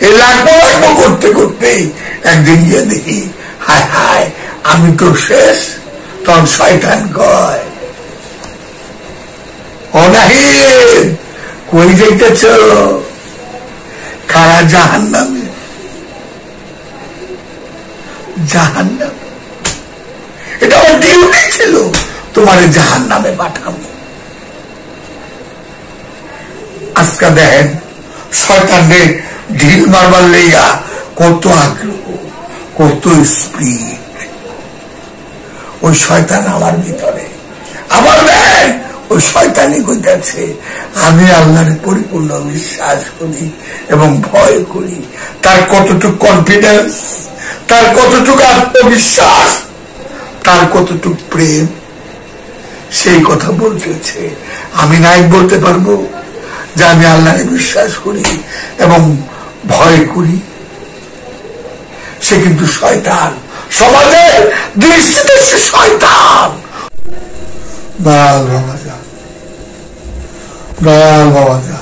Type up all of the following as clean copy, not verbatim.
এই লাগবো লাগবো করতে করতেই একদিন গিয়ে দেখি হায় হায় আমি তো শেষ। তখন শয়তান কয়, ও নাহিদ কই যাইতেছ? খারা জাহান্নামে। জাহান্নাম, এটা আমার ডিউটি ছিল তোমার জাহান্নামে পাঠাবো। আজকে দেখেন শয়তানরে ঢিল মারবার লেগা কত আগ্রহ, কত স্পিড। ওই শয়তান আমার ভিতরে, আমার দেখেন ওই শয়তানই কইতাছে আমি আল্লাহর পরিপূর্ণ বিশ্বাস করি এবং ভয় করি। তার কতটুকু কনফিডেন্স, তার কতটুকু আত্মবিশ্বাস, তার কতটুকু প্রেম, সেই কথা বলতেছে। আমি নাই বলতে পারবো যে আমি আল্লাহরে বিশ্বাস করি এবং ভয় করি? সে কিন্তু শয়তান, সমাজের দৃষ্টিতে সে শয়তান। দয়াল বাবা যা, দয়াল বাবা যা,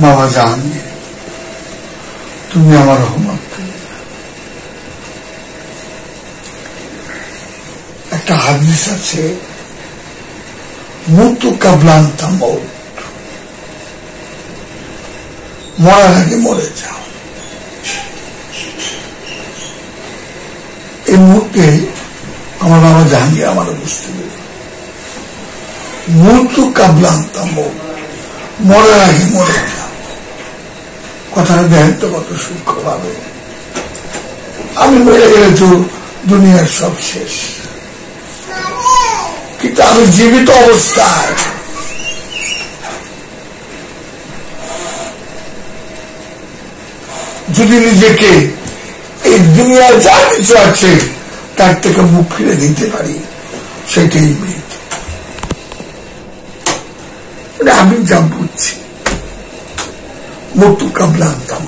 বাবা জান তুমি আমার রহমত। একটা হাদিস আছে, মুতু কাবলান্তা মৌত, মরার আগে মরে যাও। এই মুহূর্তে আমার বাবা জাহাঙ্গীর আমার বুঝতে পেরে, মুতু কাবলান্তা মৌত, মরার আগে মরে যাও। কথাটা দেখেন তো কত সূক্ষ্ম ভাবে। আমি মরে গেলে তো দুনিয়ার সব শেষ, কিন্তু আমি জীবিত অবস্থায় যদি নিজেকে এই দুনিয়ার যা কিছু আছে তার থেকে মুখ ফিরে দিতে পারি, সেটাই মৃত্যু। আমি যা বুঝছি মৃত্যু কাবলা আনতাম।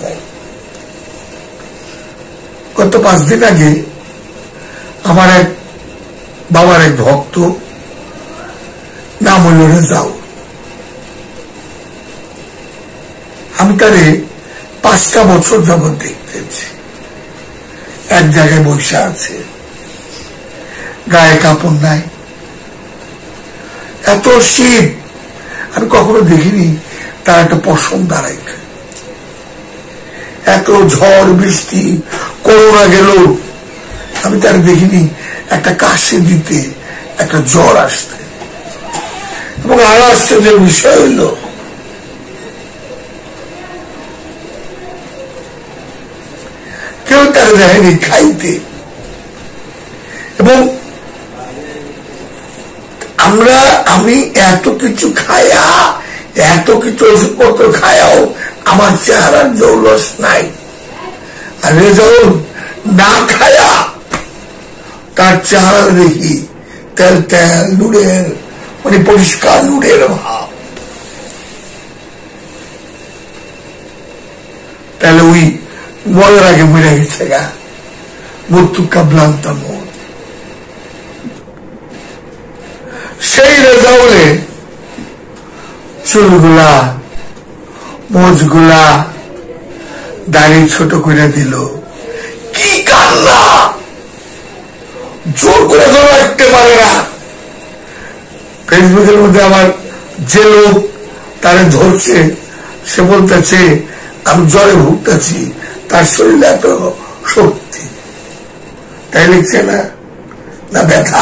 গত 5 দিন আগে আমার এক বাবার এক ভক্ত, নাম হল রেজাউল। আমি তারে 5টা বছর যাবৎ দেখতেছি। এক জায়গায় বসে আছে, গায়ে কাপড় নাই, এত শীত আমি কখনো দেখিনি তার একটা পশম দাঁড়ায়। এত ঝড় বৃষ্টি, করোনা গেল, আমি তার দেখিনি একটা কাশি দিতে, একটা জ্বর আসতে। এবং আরো আশ্চর্যের বিষয় হইল, কেউ তার দেয়নি খাইতে। এবং আমি এত কিছু খায়া, এত কিছু ওষুধপত্র খায়াও আমার চেহারার জৌলস নাই। আর রেজাউল না খায়া তার চেহারা দেখি তেল তেল নুড়ের, মানে পরিষ্কার নুড়ের ভাব। তাহলে ওই মরার আগে মরে গেছে গা, মৃত্যু কাবলান্তা মত। সেই রেজাউলে চুলগুলা, মোজগুলা, দাড়ি ছোট করে দিল। কি কান্না, জোর করে ধরে রাখতে পারে না। ফেসবুকের মধ্যে আমার যে লোক তারে ধরছে, সে বলতেছে আমি জ্বরে ভুগতেছি, তার শরীরে এত শক্তি। তাই লিখছে না, না ব্যথা,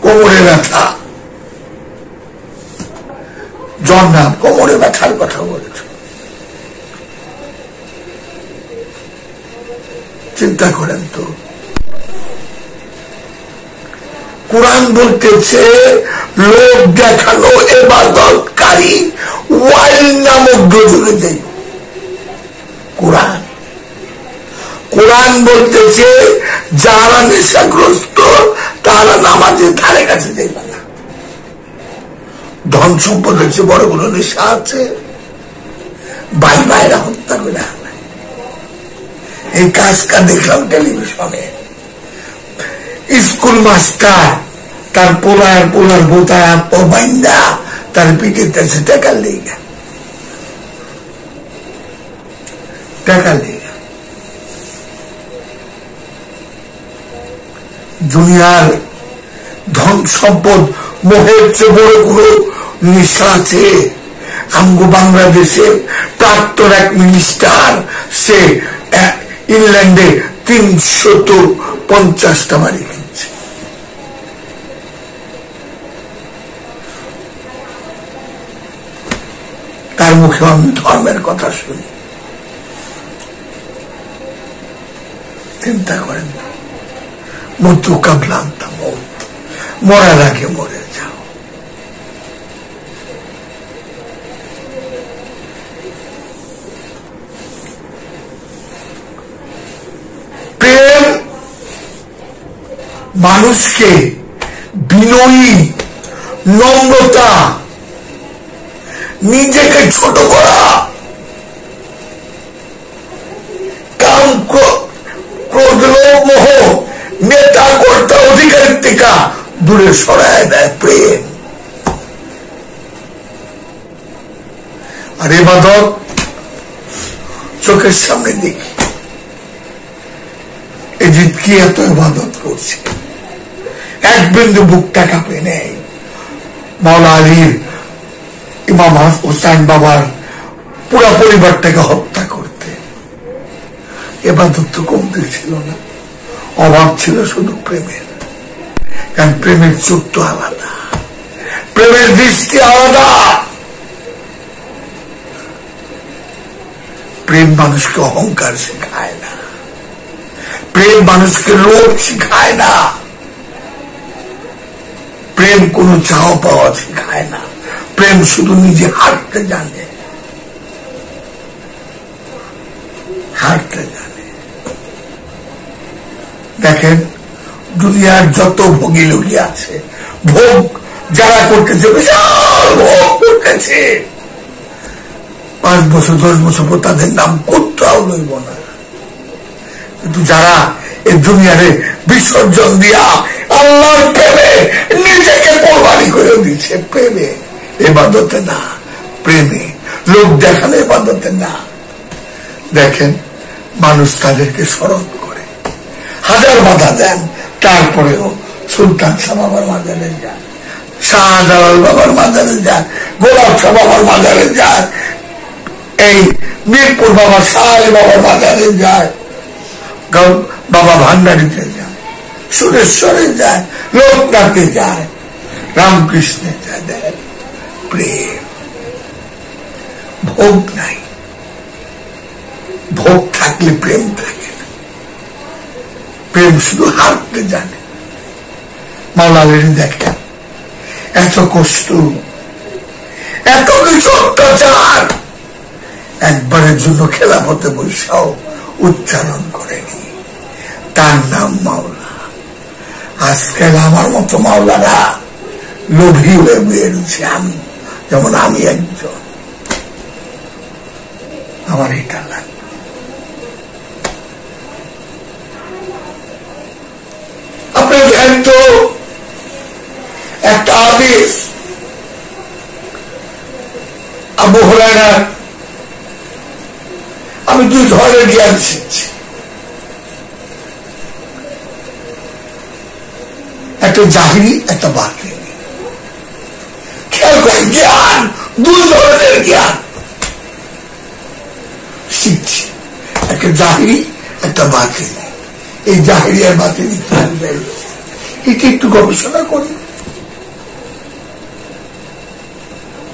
কোমরে ব্যথা, জ্বর না, কোমরে ব্যথার কথা বলছে। চিন্তা করেন তো, কোরআন বলতেছে লোক দেখানো ইবাদতকারী ওয়াইল নামক গজলে যাইব। কোরআন বলতেছে যারা নেশাগ্রস্ত তারা নামাজের ধারে কাছে যাইবে না। ধন সম্পদের চেয়ে বড় কোনো নেশা আছে? ভাই ভাইরা হত্যা করে। এই কাজটা দেখলাম টেলিভিশনে, স্কুল মাস্টার তার পোলার বোতায় বাইন্দা তার পিঠের কাছে টাকার লেগে টাকা নেই। দুনিয়ার ধন সম্পদ মোহের চেয়ে বড় কোনো নেশা আছে? আমগো বাংলাদেশের প্রাক্তন এক মিনিস্টার, সে ইংল্যান্ডে 350টা বাড়ি কিনছে। তার মুখে আমি ধর্মের কথা শুনি। চিন্তা করেন, মৃত্যু কাবলান্তা মত, মরার আগে মরে যাও। প্রেম মানুষকে বিনয়ী, নম্রতা, নিজেকে ছোট করা, কাম ক্রোধ লোভ মোহ, নেতা কর্তা অধিকারের থেকে দূরে সরায় দেয় প্রেম। আর ইবাদত চোখের সামনে দেখি, এজিদ কি এত ইবাদত করছে, এক বিন্দু বুকটা কাঁপে নেই। মাওলা আলীর, ইমাম হোসেন বাবার পুরা পরিবারটাকে হত্যা করতে ইবাদত তো কমতে ছিল না, অভাব ছিল শুধু প্রেমের। কারণ প্রেমের চোখ তো আলাদা, প্রেমের দৃষ্টি আলাদা। প্রেম মানুষকে অহংকার শেখায় না, প্রেম মানুষকে লোভ শিখায় না, প্রেম কোনো চাও পাওয়া শেখায় না। প্রেম শুধু নিজে হাঁটতে জানে, হাঁটতে জানে। দেখেন দুনিয়ার যত ভোগী লোকই আছে, ভোগ যারা করতেছে, বিশাল ভোগ করতেছে, 5 বছর 10 বছর পর তাদের নাম কোথাও লইব না। কিন্তু যারা এই দুনিয়ারে বিসর্জন দিয়া আল্লাহর প্রেমে নিজেকে কোরবানি করে দিচ্ছে, প্রেমে, ইবাদতে না, প্রেমে, লোক দেখানো ইবাদতে না। দেখেন মানুষ তাদেরকে স্মরণ করে, হাজার বাধা দেন, তারপরেও সুলতান শাহ বাবার মাজারে যান, শাহজালাল বাবার মাজারে যান, গোলাপ শাহ বাবার মাজারে যান, এই মিরপুর বাবা শাহ বাবার মাজারে যায়, বাবা ভান্ডারিতে যায়, সুরেশ্বরে যায়, লোকনাথে যায়, রামকৃষ্ণে যায়। দেখ প্রেম, ভোগ নাই, ভোগ থাকলে প্রেম থাকে না। প্রেম শুধু হারতে জানে। মাওলা আলী দেখেন এত কষ্ট, এত কিছু অত্যাচার, একবারের জন্য খেলাফতে বৈশাও উচ্চারণ করেনি। তার নাম মাওলা। আজকাল আমার মতো মাওলারা লোভী হয়ে বেরোচ্ছে, আমি যেমন, আমি একজন, আমার এটা লাগবে। আপনার ধ্যান তো একটা আদেশ, আবু হুরায়রা, আমি 2 ধরনের জ্ঞান শিখছি। একটা জাহিরি, একটা বাতিনি। খেয়াল করে, জ্ঞান 2 ধরনের জ্ঞান শিখছি, একটা জাহিরি, একটা বাতিনি। এই জাহিরি আর বাতিনি এটা একটু গবেষণা করি।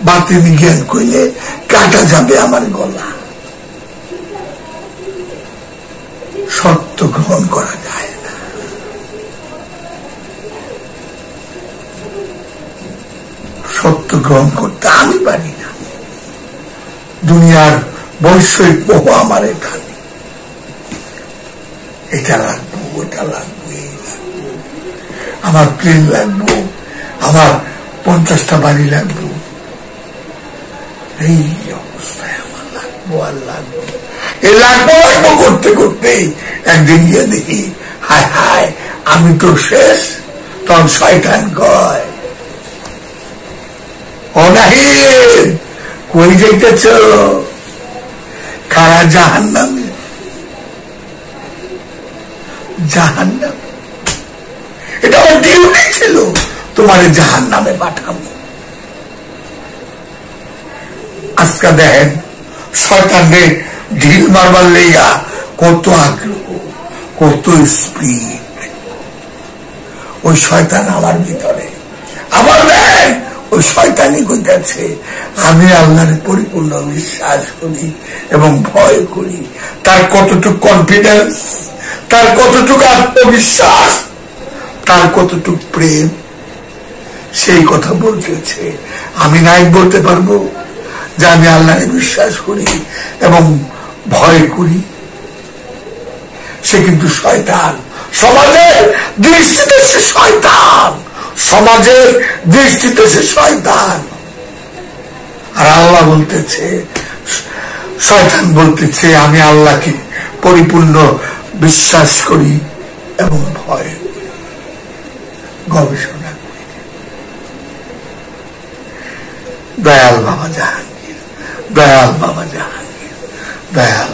বাতিনি জ্ঞান করলে কাটা যাবে আমার গলা। সত্য গ্রহণ করা যায় না, সত্য গ্রহণ করতে আমি পারি না। দুনিয়ার বৈষয়িক মোহ আমার এটা নেই, এটা লাগবো, ওটা লাগবো, এই লাগবো, আমার প্লেন লাগবো, আমার 50টা বাড়ি লাগবো, এই অবস্থায় আমার লাগবো আর লাগবো, এই লাগবো লাগবো করতে করতে একদিন গিয়ে দেখি, হায় হায় আমি তো শেষ। তখন শয়তান কয়, অনাহিন কই যাইতেছ? কারা জাহান্নামে। জাহান্নাম। এটা আমার ডিউটি ছিল, তোমার জাহান্নামে পাঠাবো। আজকে দেখেন শয়তানকে ঢিল মারবার লেগা কত আগ্রহ, কত স্পিড। ওই শয়তান আমার ভিতরে, আবার দেখেন ওই শয়তানি কইতাছে আমি আল্লাহর পরিপূর্ণ বিশ্বাস করি এবং ভয় করি। তার কতটুকু কনফিডেন্স, তার কতটুকু আত্মবিশ্বাস, তার কতটুকু প্রেম, সেই কথা বলতেছে। আমি নাই বলতে পারবো যে আমি আল্লাহরে বিশ্বাস করি এবং ভয় করি? সে কিন্তু শয়তান, সমাজের দৃষ্টিতে সে শয়তান, সমাজের দৃষ্টিতে সে শয়তান। আর আল্লাহ বলতেছে, শয়তান বলতেছে আমি আল্লাহকে পরিপূর্ণ বিশ্বাস করি এবং ভয় করি। গবেষণা করি। দয়াল বাবা জাহাঙ্গীর, দয়াল বাবা জাহাঙ্গীর, দয়াল।